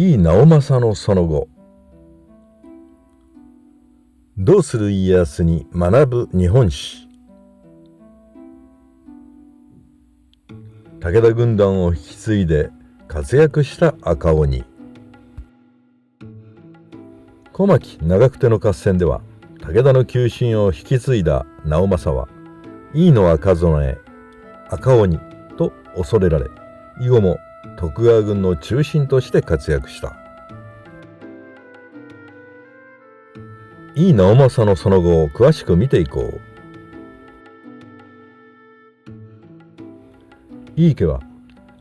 井伊直政のその後。どうする家康に学ぶ日本史。武田軍団を引き継いで活躍した赤鬼。小牧長久手の合戦では武田の急進を引き継いだ直政は井伊の赤備え赤鬼と恐れられ、以後も徳川軍の中心として活躍した。井伊直政のその後を詳しく見ていこう。井伊家は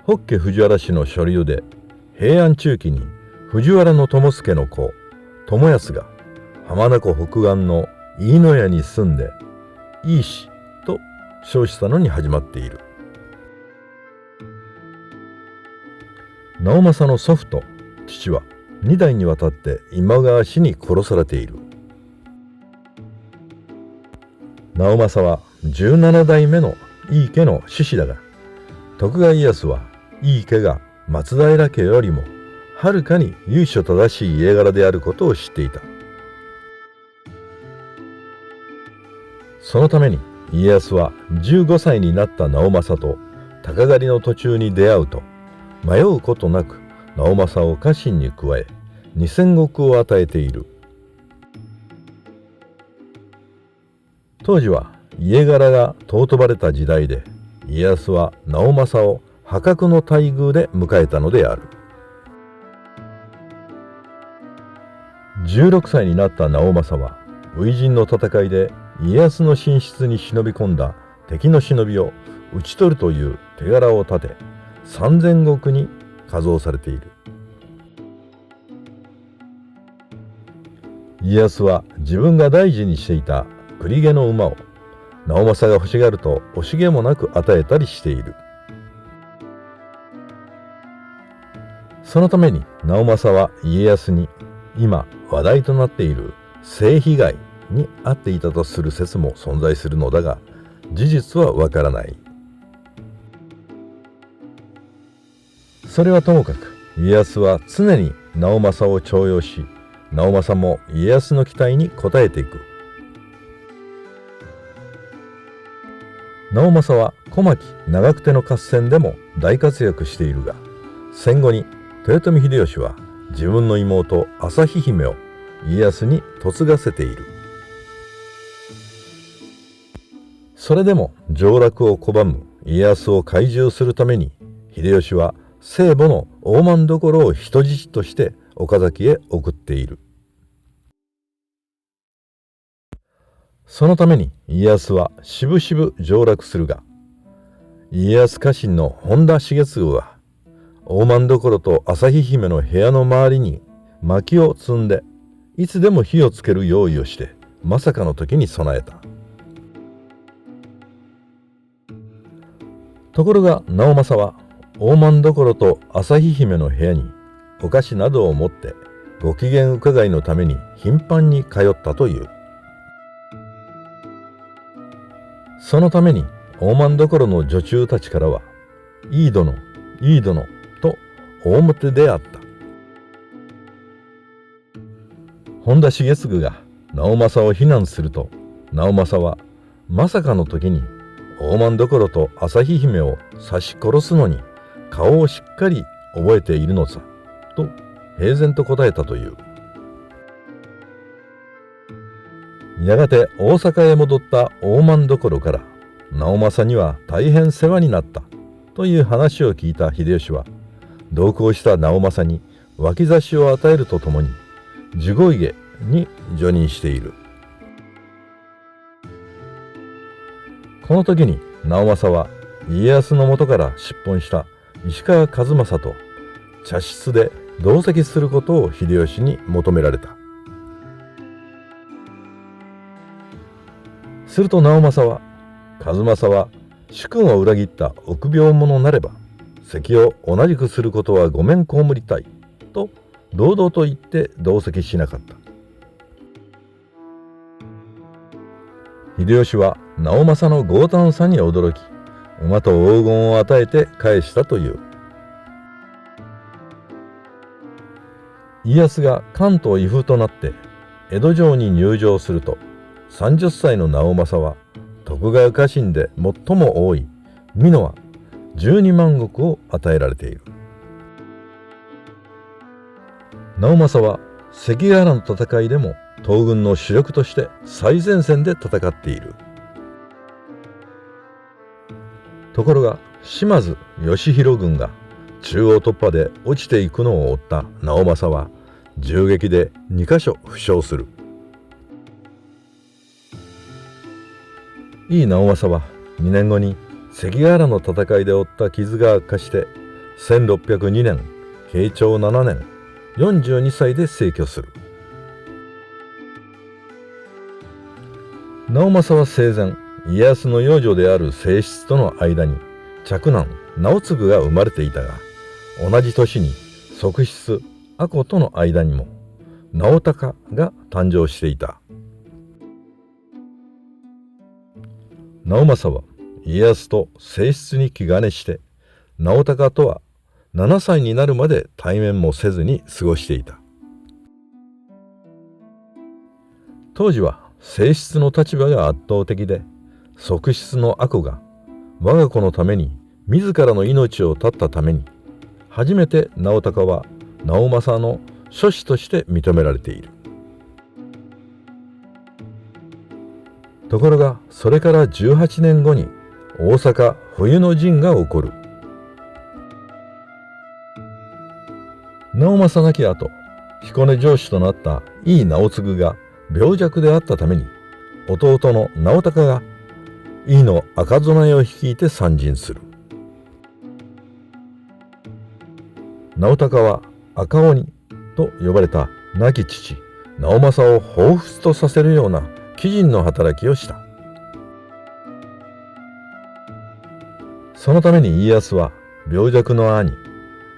北家藤原氏の所領で、平安中期に藤原友助の子友康が浜名湖北岸の飯野屋に住んで井伊氏と称したのに始まっている。直政の祖父と父は2代にわたって今川氏に殺されている。直政は17代目の井伊家の子嗣だが、徳川家康は井伊家が松平家よりもはるかに由緒正しい家柄であることを知っていた。そのために家康は15歳になった直政と鷹狩りの途中に出会うと、迷うことなく直政を家臣に加え2000石を与えている。当時は家柄が尊ばれた時代で、家康は直政を破格の待遇で迎えたのである。16歳になった直政は初陣の戦いで家康の寝室に忍び込んだ敵の忍びを討ち取るという手柄を立て、3000石に加増されている。家康は自分が大事にしていた栗毛の馬を直政が欲しがると惜しげもなく与えたりしている。そのために直政は家康に今話題となっている性被害に遭っていたとする説も存在するのだが、事実はわからない。それはともかく家康は常に直政を重用し、直政も家康の期待に応えていく。直政は小牧長久手の合戦でも大活躍しているが、戦後に豊臣秀吉は自分の妹旭姫を家康に嫁がせている。それでも上洛を拒む家康を懐柔するために、秀吉は生母の大政所を人質として岡崎へ送っている。そのために家康はしぶしぶ上洛するが、家康家臣の本田重次は大政所と旭姫の部屋の周りに薪を積んで、いつでも火をつける用意をして、まさかの時に備えた。ところが直政は大政所と旭姫の部屋にお菓子などを持ってご機嫌伺いのために頻繁に通ったという。そのために大政所の女中たちからは、井伊殿、井伊殿と大もてであった。本田重次が直政を非難すると、直政はまさかの時に大政所と旭姫を刺し殺すのに顔をしっかり覚えているのさと平然と答えたという。やがて大阪へ戻った大政所から直政には大変世話になったという話を聞いた秀吉は、同行した直政に脇差しを与えるとともに守護家に叙任している。この時に直政は家康の元から出奔した石川数正と茶室で同席することを秀吉に求められた。すると直政は、数正は主君を裏切った臆病者なれば席を同じくすることはごめん被りたいと堂々と言って同席しなかった。秀吉は直政の強胆さに驚き、馬と黄金を与えて返したという。家康が関東威風となって江戸城に入城すると、30歳の直政は徳川家臣で最も多い美濃は12万石を与えられている。直政は関ヶ原の戦いでも東軍の主力として最前線で戦っている。ところが島津義弘軍が中央突破で落ちていくのを追った直政は銃撃で2カ所負傷する。井伊直政は2年後に関ヶ原の戦いで負った傷が悪化して1602年慶長7年42歳で逝去する。直政は生前家康の養女である正室との間に嫡男直次が生まれていたが、同じ年に側室阿子との間にも直孝が誕生していた。直政は家康と正室に気兼ねして直孝とは7歳になるまで対面もせずに過ごしていた。当時は正室の立場が圧倒的で、側室の阿子が我が子のために自らの命を絶ったために初めて直孝は直政の諸子として認められている。ところがそれから18年後に大阪冬の陣が起こる。直政亡き後、彦根城主となった井伊直次が病弱であったために、弟の直孝が井伊の赤備えを率いて参陣する。直孝は赤鬼と呼ばれた亡き父直政を彷彿とさせるような奇人の働きをした。そのために家康は病弱の兄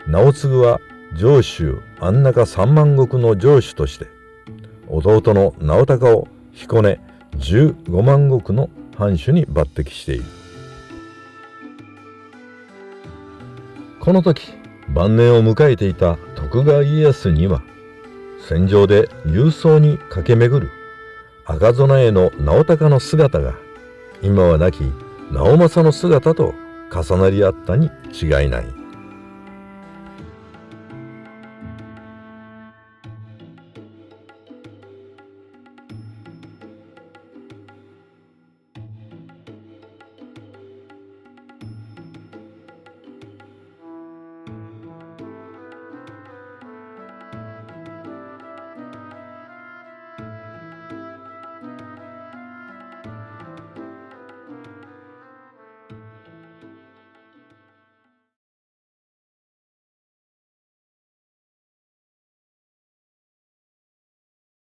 直次は上州安中3万石の城主として、弟の直孝を彦根15万石の藩主に抜擢している。この時晩年を迎えていた徳川家康には、戦場で勇壮に駆け巡る赤備えの直孝の姿が今は亡き直政の姿と重なり合ったに違いない。